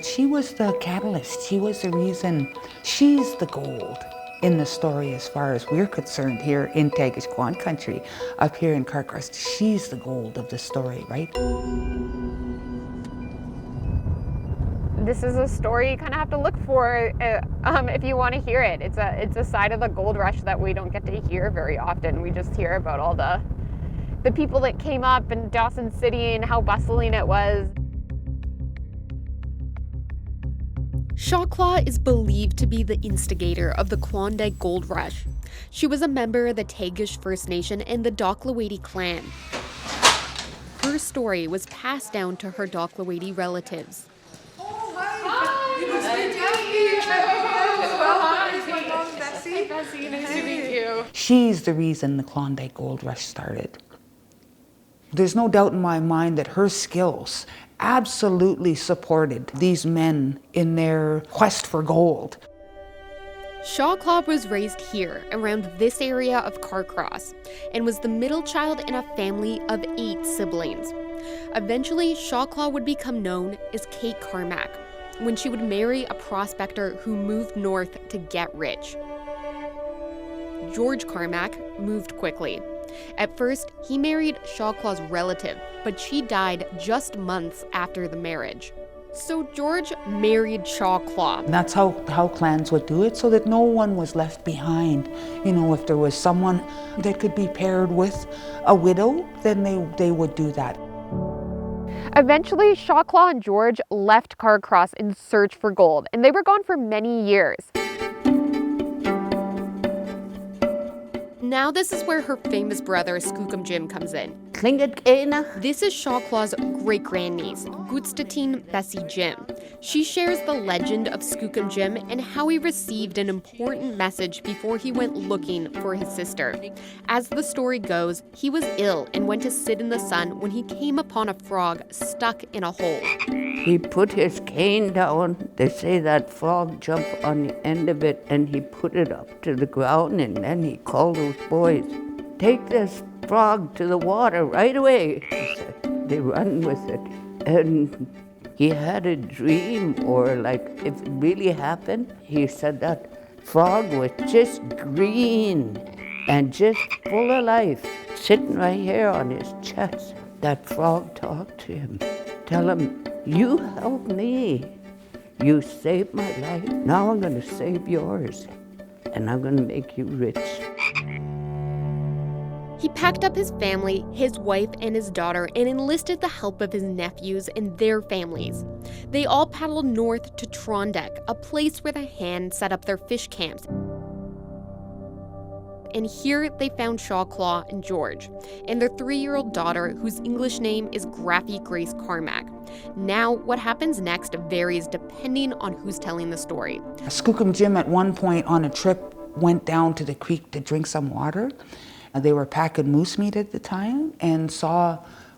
She was the catalyst. She was the reason. She's the gold in the story as far as we're concerned here in Tagish country, up here in Carcross. She's the gold of the story, right? This is a story you kind of have to look for if you want to hear it. It's a side of the gold rush that we don't get to hear very often. We just hear about all the people that came up in Dawson City and how bustling it was. Sha Claw is believed to be the instigator of the Klondike Gold Rush. She was a member of the Tagish First Nation and the Doklawady clan. Her story was passed down to her Doklawady relatives. Oh, hi! You must be Bessie. Bessie, nice to meet you. She's the reason the Klondike Gold Rush started. There's no doubt in my mind that her skills absolutely supported these men in their quest for gold. Shaaw Tláa was raised here, around this area of Carcross, and was the middle child in a family of 8 siblings. Eventually, Shaaw Tláa would become known as Kate Carmack, when she would marry a prospector who moved north to get rich. George Carmack moved quickly. At first, he married Shaaw Tláa's relative, but she died just months after the marriage. So George married Shaaw Tláa. And that's how clans would do it, so that no one was left behind. You know, if there was someone that could be paired with a widow, then they would do that. Eventually, Sha Claw and George left Carcross in search for gold, and they were gone for many years. Now this is where her famous brother, Skookum Jim, comes in. Tlingit. This is Sha Claw's great-grandniece, Gutstateen Bessie Jim. She shares the legend of Skookum Jim and how he received an important message before he went looking for his sister. As the story goes, he was ill and went to sit in the sun when he came upon a frog stuck in a hole. He put his cane down. They say that frog jumped on the end of it and he put it up to the ground, and then he called those boys, "Take this frog to the water right away." He said. They run with it. And he had a dream, or like if it really happened, he said that frog was just green and just full of life, sitting right here on his chest. That frog talked to him. Tell him, "You helped me. You saved my life. Now I'm going to save yours. And I'm going to make you rich." He packed up his family, his wife, and his daughter and enlisted the help of his nephews and their families. They all paddled north to Klondike, a place where the Han set up their fish camps. And here they found Sha Claw and George, and their 3-year-old daughter, whose English name is Graffy Grace Carmack. Now, what happens next varies depending on who's telling the story. Skookum Jim at one point on a trip went down to the creek to drink some water. They were packing moose meat at the time and saw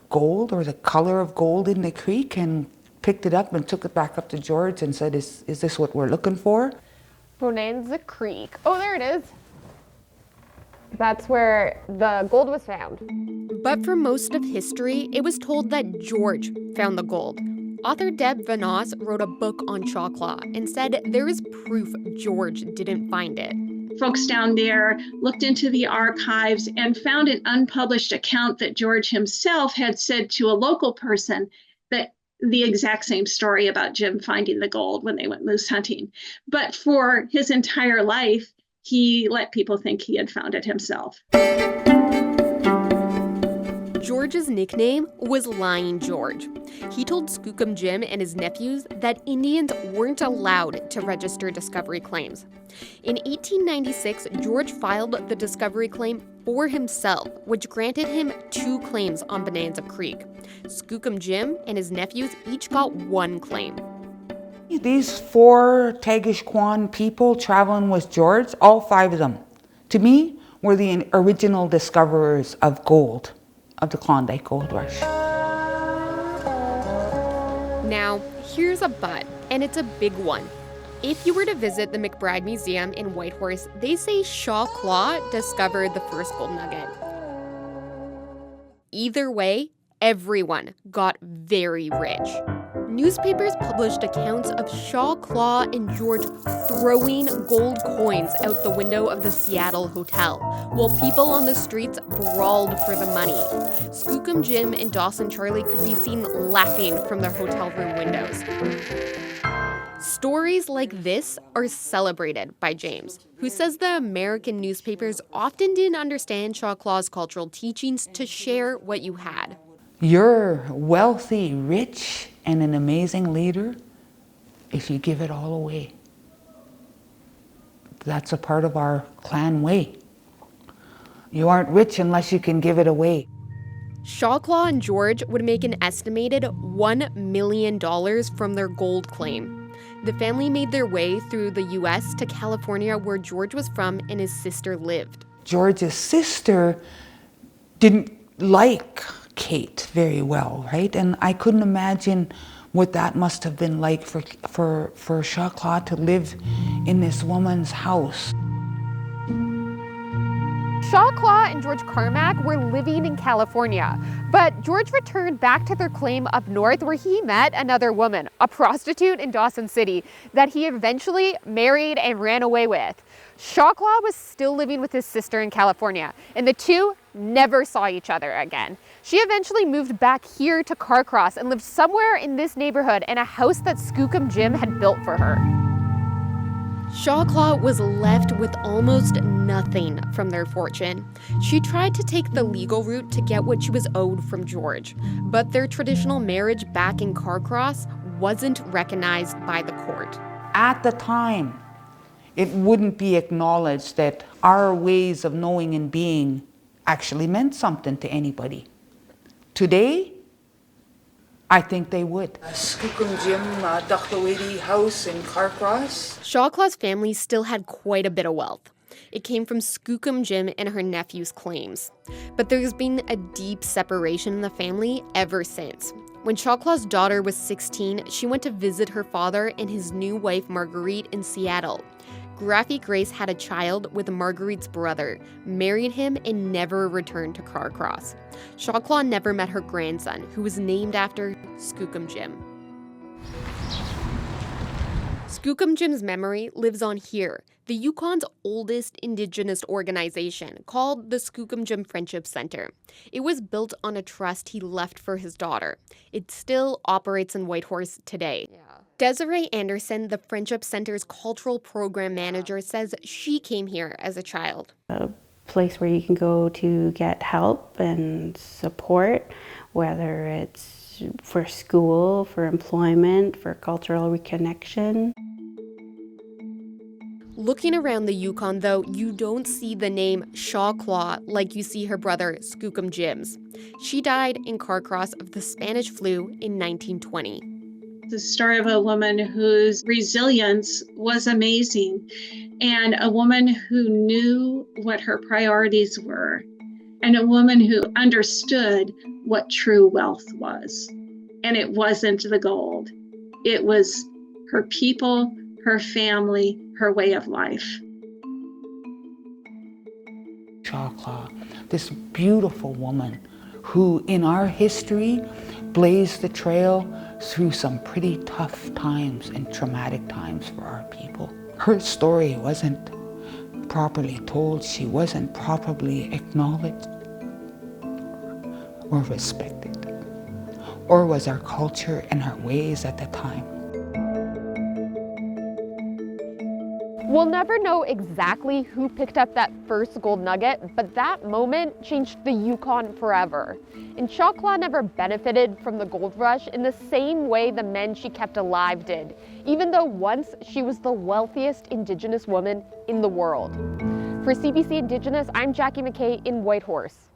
gold, or the color of gold, in the creek, and picked it up and took it back up to George and said, is this what we're looking for? Bonanza Creek. Oh, there it is. That's where the gold was found. But for most of history, it was told that George found the gold. Author Deb Vanoss wrote a book on Sha Claw and said there is proof George didn't find it. Folks down there looked into the archives and found an unpublished account that George himself had said to a local person that the exact same story about Jim finding the gold when they went moose hunting. But for his entire life, he let people think he had found it himself. George's nickname was Lying George. He told Skookum Jim and his nephews that Indians weren't allowed to register discovery claims. In 1896, George filed the discovery claim for himself, which granted him 2 claims on Bonanza Creek. Skookum Jim and his nephews each got 1 claim. These 4 Tagish people traveling with George, all 5 of them, to me, were the original discoverers of gold, of the Klondike Gold Rush. Now, here's a but, and it's a big one. If you were to visit the McBride Museum in Whitehorse, they say Sha Claw discovered the first gold nugget. Either way, everyone got very rich. Newspapers published accounts of Sha Claw and George throwing gold coins out the window of the Seattle hotel, while people on the streets brawled for the money. Skookum Jim and Dawson Charlie could be seen laughing from their hotel room windows. Stories like this are celebrated by James, who says the American newspapers often didn't understand Sha Claw's cultural teachings to share what you had. You're wealthy, rich, and an amazing leader if you give it all away. That's a part of our clan way. You aren't rich unless you can give it away. Sha Claw and George would make an estimated $1 million from their gold claim. The family made their way through the U.S. to California, where George was from and his sister lived. George's sister didn't like Kate very well, right? And I couldn't imagine what that must have been like for Sha Claw to live in this woman's house. Sha Claw and George Carmack were living in California, but George returned back to their claim up north where he met another woman, a prostitute in Dawson City, that he eventually married and ran away with. Sha Claw was still living with his sister in California, and the two never saw each other again. She eventually moved back here to Carcross and lived somewhere in this neighborhood in a house that Skookum Jim had built for her. Sha Claw was left with almost nothing from their fortune. She tried to take the legal route to get what she was owed from George, but their traditional marriage back in Carcross wasn't recognized by the court. At the time, it wouldn't be acknowledged that our ways of knowing and being actually meant something to anybody. Today, I think they would. Skookum Jim Dachtawedi house in Carcross. Sha Claw's family still had quite a bit of wealth. It came from Skookum Jim and her nephew's claims. But there's been a deep separation in the family ever since. When Sha Claw's daughter was 16, she went to visit her father and his new wife Marguerite in Seattle. Graffy Grace had a child with Marguerite's brother, married him, and never returned to Carcross. Sha Claw never met her grandson, who was named after Skookum Jim. Skookum Jim's memory lives on here, the Yukon's oldest Indigenous organization, called the Skookum Jim Friendship Center. It was built on a trust he left for his daughter. It still operates in Whitehorse today. Desiree Anderson, the Friendship Center's cultural program manager, says she came here as a child. A place where you can go to get help and support, whether it's for school, for employment, for cultural reconnection. Looking around the Yukon, though, you don't see the name Sha Claw like you see her brother Skookum Jim's. She died in Carcross of the Spanish flu in 1920. The story of a woman whose resilience was amazing, and a woman who knew what her priorities were, and a woman who understood what true wealth was. And it wasn't the gold. It was her people, her family, her way of life. Sha Claw, this beautiful woman who in our history blazed the trail through some pretty tough times and traumatic times for our people. Her story wasn't properly told. She wasn't properly acknowledged or respected, or was our culture and our ways at the time. We'll never know exactly who picked up that first gold nugget, but that moment changed the Yukon forever. And Sha Claw never benefited from the gold rush in the same way the men she kept alive did, even though once she was the wealthiest Indigenous woman in the world. For CBC Indigenous, I'm Jackie McKay in Whitehorse.